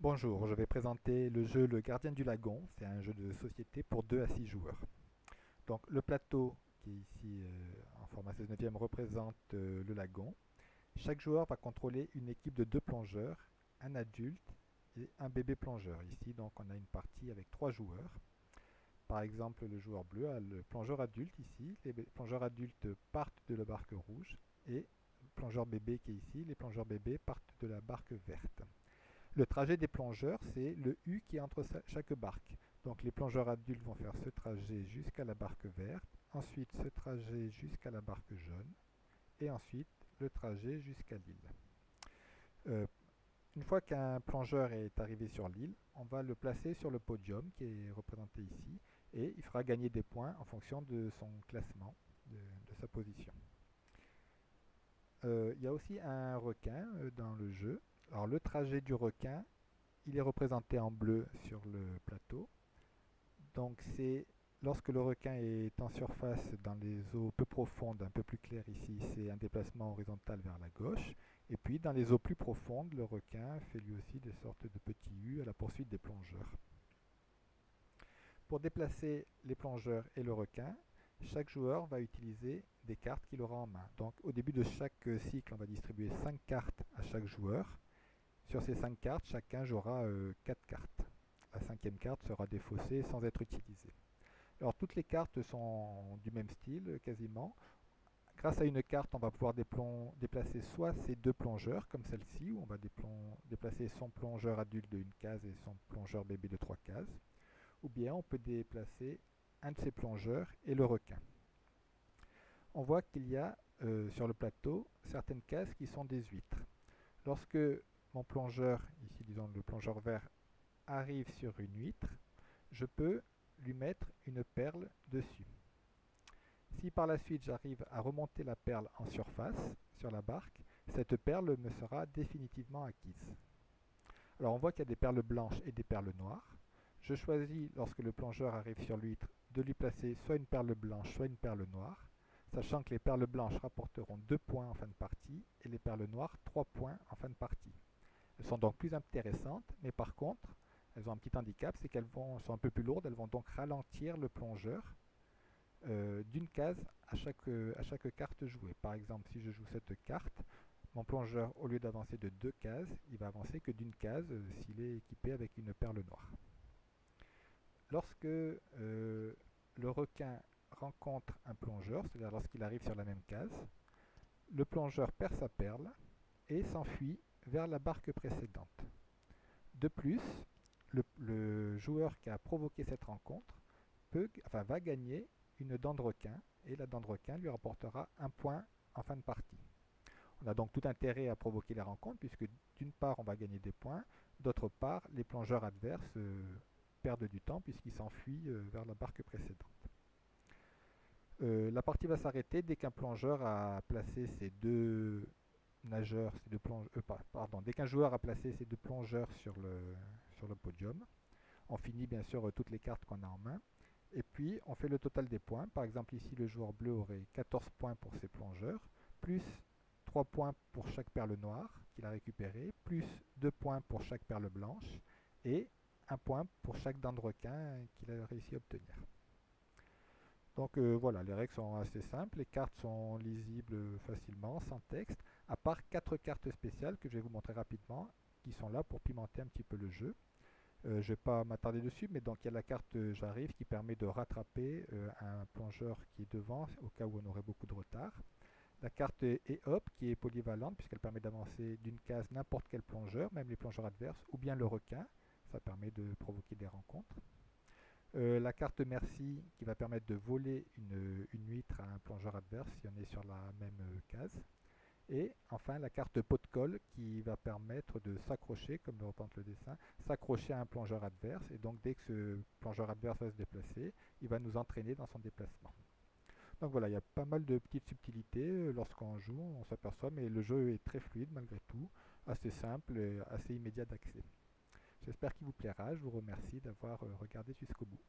Bonjour, je vais présenter le jeu Le Gardien du Lagon. C'est un jeu de société pour 2 à 6 joueurs. Donc le plateau qui est ici en format 16/9 représente le lagon. Chaque joueur va contrôler une équipe de 2 plongeurs, un adulte et un bébé plongeur. Ici donc on a une partie avec 3 joueurs. Par exemple le joueur bleu a le plongeur adulte ici. Les plongeurs adultes partent de la barque rouge et le plongeur bébé qui est ici, les plongeurs bébés partent de la barque verte. Le trajet des plongeurs, c'est le U qui est entre chaque barque. Donc les plongeurs adultes vont faire ce trajet jusqu'à la barque verte, ensuite ce trajet jusqu'à la barque jaune, et ensuite le trajet jusqu'à l'île. Euh, une fois qu'un plongeur est arrivé sur l'île, on va le placer sur le podium qui est représenté ici, et il fera gagner des points en fonction de son classement, de sa position. Il y a aussi un requin dans le jeu. Alors le trajet du requin, il est représenté en bleu sur le plateau. Donc c'est lorsque le requin est en surface dans les eaux peu profondes, un peu plus claires ici, c'est un déplacement horizontal vers la gauche. Et puis dans les eaux plus profondes, le requin fait lui aussi des sortes de petits U à la poursuite des plongeurs. Pour déplacer les plongeurs et le requin, chaque joueur va utiliser des cartes qu'il aura en main. Donc au début de chaque cycle, on va distribuer 5 cartes à chaque joueur. Sur ces 5 cartes, chacun jouera 4 cartes. La cinquième carte sera défaussée sans être utilisée. Alors toutes les cartes sont du même style quasiment. Grâce à une carte, on va pouvoir déplacer soit ces 2 plongeurs, comme celle-ci, où on va déplacer son plongeur adulte de 1 case et son plongeur bébé de 3 cases, ou bien on peut déplacer un de ces plongeurs et le requin. On voit qu'il y a sur le plateau certaines cases qui sont des huîtres. Lorsque mon plongeur, ici disons le plongeur vert, arrive sur une huître, je peux lui mettre une perle dessus. Si par la suite j'arrive à remonter la perle en surface, sur la barque, cette perle me sera définitivement acquise. Alors on voit qu'il y a des perles blanches et des perles noires. Je choisis, lorsque le plongeur arrive sur l'huître, de lui placer soit une perle blanche, soit une perle noire, sachant que les perles blanches rapporteront 2 points en fin de partie et les perles noires 3 points en fin de partie. Elles sont donc plus intéressantes, mais par contre, elles ont un petit handicap, c'est qu'elles sont un peu plus lourdes, elles vont donc ralentir le plongeur d'une case à chaque carte jouée. Par exemple, si je joue cette carte, mon plongeur, au lieu d'avancer de 2 cases, il va avancer que d'une case s'il est équipé avec une perle noire. Lorsque le requin rencontre un plongeur, c'est-à-dire lorsqu'il arrive sur la même case, le plongeur perd sa perle et s'enfuit vers la barque précédente. De plus, le joueur qui a provoqué cette rencontre va gagner une dent de requin et la dent de requin lui rapportera un point en fin de partie. On a donc tout intérêt à provoquer les rencontres puisque d'une part on va gagner des points, d'autre part les plongeurs adverses perdent du temps puisqu'ils s'enfuient vers la barque précédente. La partie va s'arrêter dès qu'un plongeur a placé ses 2 nageurs, dès qu'un joueur a placé ses 2 plongeurs sur le podium. On finit bien sûr toutes les cartes qu'on a en main. Et puis on fait le total des points. Par exemple ici le joueur bleu aurait 14 points pour ses plongeurs, plus 3 points pour chaque perle noire qu'il a récupérée, plus 2 points pour chaque perle blanche, et 1 point pour chaque dent de requin qu'il a réussi à obtenir. Donc voilà, les règles sont assez simples, les cartes sont lisibles facilement, sans texte, à part 4 cartes spéciales que je vais vous montrer rapidement, qui sont là pour pimenter un petit peu le jeu. Je ne vais pas m'attarder dessus, mais donc il y a la carte J'arrive qui permet de rattraper un plongeur qui est devant au cas où on aurait beaucoup de retard. La carte Et Hop qui est polyvalente puisqu'elle permet d'avancer d'une case n'importe quel plongeur, même les plongeurs adverses, ou bien le requin, ça permet de provoquer des rencontres. La carte Merci qui va permettre de voler une huître à un plongeur adverse si on est sur la même case. Et enfin la carte pot de colle qui va permettre de s'accrocher, comme le représente le dessin, s'accrocher à un plongeur adverse. Et donc dès que ce plongeur adverse va se déplacer, il va nous entraîner dans son déplacement. Donc voilà, il y a pas mal de petites subtilités lorsqu'on joue, on s'aperçoit, mais le jeu est très fluide malgré tout, assez simple et assez immédiat d'accès. J'espère qu'il vous plaira, je vous remercie d'avoir regardé jusqu'au bout.